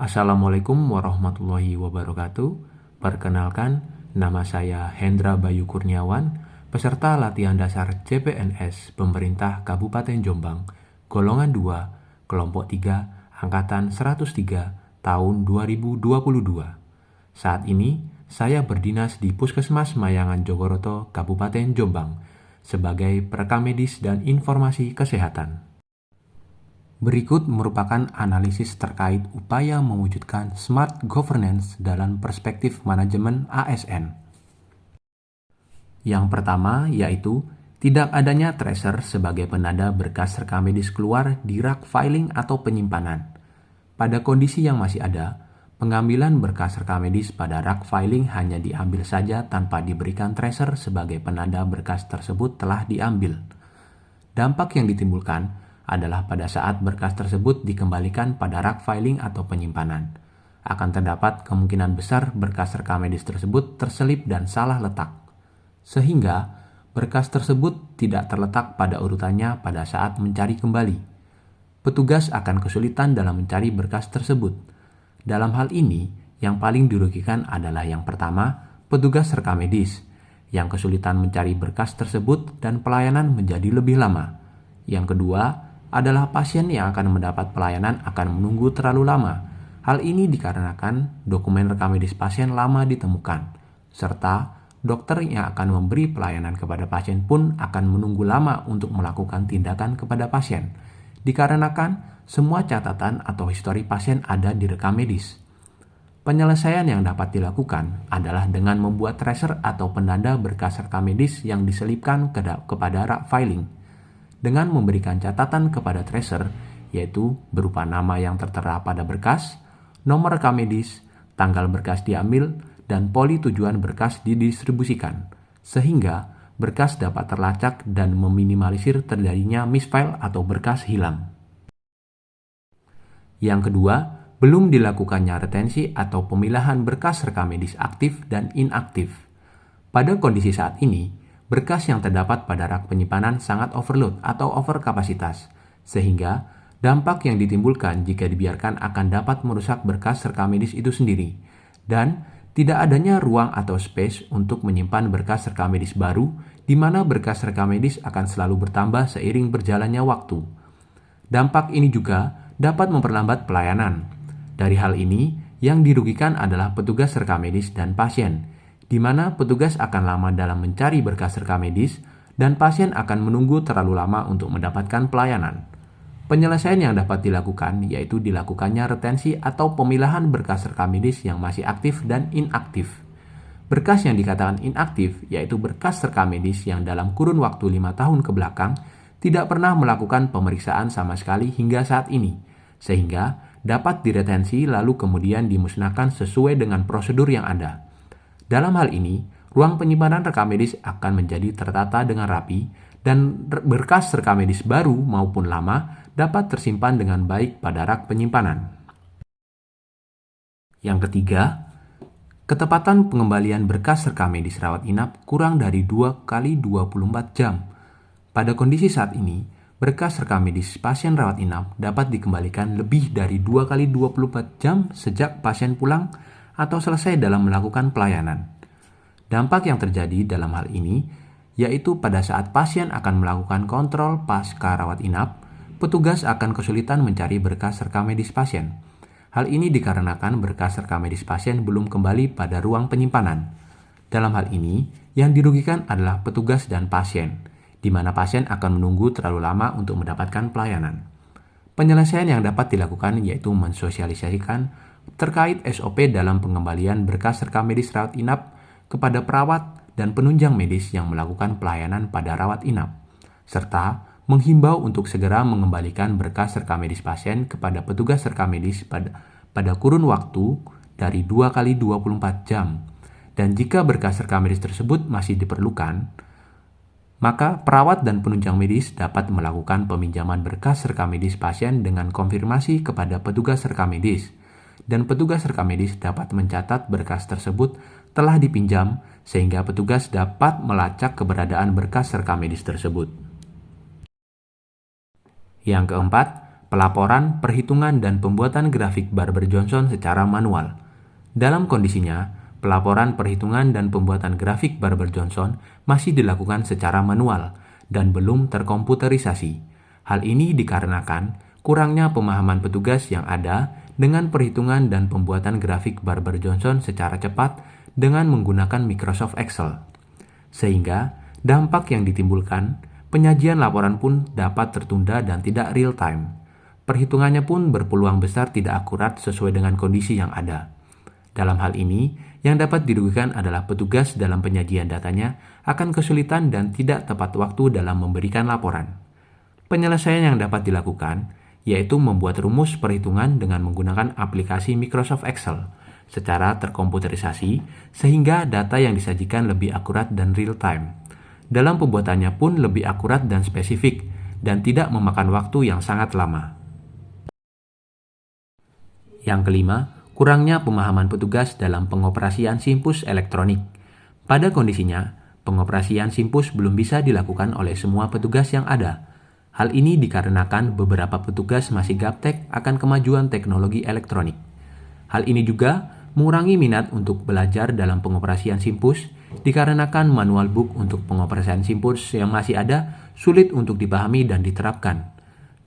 Assalamualaikum warahmatullahi wabarakatuh. Perkenalkan, nama saya Hendra Bayu Kurniawan, peserta latihan dasar CPNS Pemerintah Kabupaten Jombang, golongan 2, kelompok 3, angkatan 103, tahun 2022. Saat ini, saya berdinas di Puskesmas Mayangan Jogoroto, Kabupaten Jombang, sebagai perekam medis dan informasi kesehatan. Berikut merupakan analisis terkait upaya mewujudkan smart governance dalam perspektif manajemen ASN. Yang pertama yaitu tidak adanya tracer sebagai penanda berkas rekam medis keluar di rak filing atau penyimpanan. Pada kondisi yang masih ada, pengambilan berkas rekam medis pada rak filing hanya diambil saja tanpa diberikan tracer sebagai penanda berkas tersebut telah diambil. Dampak yang ditimbulkan adalah pada saat berkas tersebut dikembalikan pada rak filing atau penyimpanan, akan terdapat kemungkinan besar berkas rekam medis tersebut terselip dan salah letak, sehingga berkas tersebut tidak terletak pada urutannya pada saat mencari kembali. Petugas akan kesulitan dalam mencari berkas tersebut. Dalam hal ini, yang paling dirugikan adalah yang pertama, petugas rekam medis, yang kesulitan mencari berkas tersebut dan pelayanan menjadi lebih lama. Yang kedua adalah pasien yang akan mendapat pelayanan akan menunggu terlalu lama. Hal ini dikarenakan dokumen rekam medis pasien lama ditemukan, serta dokter yang akan memberi pelayanan kepada pasien pun akan menunggu lama untuk melakukan tindakan kepada pasien, dikarenakan semua catatan atau histori pasien ada di rekam medis. Penyelesaian yang dapat dilakukan adalah dengan membuat tracer atau penanda berkas rekam medis yang diselipkan kepada rak filing, dengan memberikan catatan kepada tracer, yaitu berupa nama yang tertera pada berkas, nomor rekam medis, tanggal berkas diambil, dan poli tujuan berkas didistribusikan, sehingga berkas dapat terlacak dan meminimalisir terjadinya misfile atau berkas hilang. Yang kedua, belum dilakukannya retensi atau pemilahan berkas rekam medis aktif dan inaktif. Pada kondisi saat ini, berkas yang terdapat pada rak penyimpanan sangat overload atau overkapasitas, sehingga dampak yang ditimbulkan jika dibiarkan akan dapat merusak berkas rekam medis itu sendiri, dan tidak adanya ruang atau space untuk menyimpan berkas rekam medis baru, di mana berkas rekam medis akan selalu bertambah seiring berjalannya waktu. Dampak ini juga dapat memperlambat pelayanan. Dari hal ini, yang dirugikan adalah petugas rekam medis dan pasien, di mana petugas akan lama dalam mencari berkas rekam medis dan pasien akan menunggu terlalu lama untuk mendapatkan pelayanan. Penyelesaian yang dapat dilakukan yaitu dilakukannya retensi atau pemilahan berkas rekam medis yang masih aktif dan inaktif. Berkas yang dikatakan inaktif yaitu berkas rekam medis yang dalam kurun waktu 5 tahun ke belakang tidak pernah melakukan pemeriksaan sama sekali hingga saat ini, sehingga dapat diretensi lalu kemudian dimusnahkan sesuai dengan prosedur yang ada. Dalam hal ini, ruang penyimpanan rekam medis akan menjadi tertata dengan rapi dan berkas rekam medis baru maupun lama dapat tersimpan dengan baik pada rak penyimpanan. Yang ketiga, ketepatan pengembalian berkas rekam medis rawat inap kurang dari 2 kali 24 jam. Pada kondisi saat ini, berkas rekam medis pasien rawat inap dapat dikembalikan lebih dari 2 kali 24 jam sejak pasien pulang atau selesai dalam melakukan pelayanan. Dampak yang terjadi dalam hal ini yaitu pada saat pasien akan melakukan kontrol pasca rawat inap, petugas akan kesulitan mencari berkas rekam medis pasien. Hal ini dikarenakan berkas rekam medis pasien belum kembali pada ruang penyimpanan. Dalam hal ini, yang dirugikan adalah petugas dan pasien, di mana pasien akan menunggu terlalu lama untuk mendapatkan pelayanan. Penyelesaian yang dapat dilakukan yaitu mensosialisasikan terkait SOP dalam pengembalian berkas rekam medis rawat inap kepada perawat dan penunjang medis yang melakukan pelayanan pada rawat inap, serta menghimbau untuk segera mengembalikan berkas rekam medis pasien kepada petugas rekam medis pada kurun waktu dari 2 kali 24 jam. Dan jika berkas rekam medis tersebut masih diperlukan, maka perawat dan penunjang medis dapat melakukan peminjaman berkas rekam medis pasien dengan konfirmasi kepada petugas rekam medis, dan petugas rekam medis dapat mencatat berkas tersebut telah dipinjam sehingga petugas dapat melacak keberadaan berkas rekam medis tersebut. Yang keempat, pelaporan, perhitungan, dan pembuatan grafik Barber Johnson secara manual. Dalam kondisinya, pelaporan, perhitungan, dan pembuatan grafik Barber Johnson masih dilakukan secara manual dan belum terkomputerisasi. Hal ini dikarenakan kurangnya pemahaman petugas yang ada dengan perhitungan dan pembuatan grafik Barber Johnson secara cepat dengan menggunakan Microsoft Excel. Sehingga dampak yang ditimbulkan, penyajian laporan pun dapat tertunda dan tidak real time. Perhitungannya pun berpeluang besar tidak akurat sesuai dengan kondisi yang ada. Dalam hal ini, yang dapat dirugikan adalah petugas dalam penyajian datanya akan kesulitan dan tidak tepat waktu dalam memberikan laporan. Penyelesaian yang dapat dilakukan yaitu membuat rumus perhitungan dengan menggunakan aplikasi Microsoft Excel secara terkomputerisasi sehingga data yang disajikan lebih akurat dan real time. Dalam pembuatannya pun lebih akurat dan spesifik dan tidak memakan waktu yang sangat lama. Yang kelima, kurangnya pemahaman petugas dalam pengoperasian Simpus elektronik. Pada kondisinya, pengoperasian Simpus belum bisa dilakukan oleh semua petugas yang ada. Hal ini dikarenakan beberapa petugas masih gaptek akan kemajuan teknologi elektronik. Hal ini juga mengurangi minat untuk belajar dalam pengoperasian Simpus dikarenakan manual book untuk pengoperasian Simpus yang masih ada sulit untuk dipahami dan diterapkan.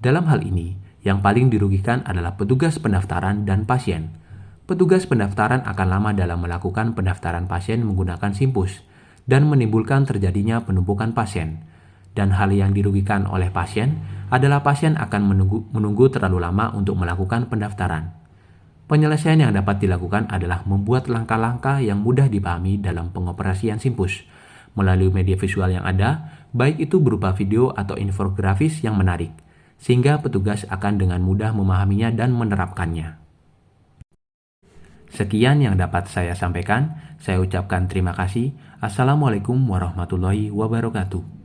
Dalam hal ini, yang paling dirugikan adalah petugas pendaftaran dan pasien. Petugas pendaftaran akan lama dalam melakukan pendaftaran pasien menggunakan Simpus dan menimbulkan terjadinya penumpukan pasien. Dan hal yang dirugikan oleh pasien adalah pasien akan menunggu terlalu lama untuk melakukan pendaftaran. Penyelesaian yang dapat dilakukan adalah membuat langkah-langkah yang mudah dipahami dalam pengoperasian Simpus melalui media visual yang ada, baik itu berupa video atau infografis yang menarik, sehingga petugas akan dengan mudah memahaminya dan menerapkannya. Sekian yang dapat saya sampaikan. Saya ucapkan terima kasih. Assalamualaikum warahmatullahi wabarakatuh.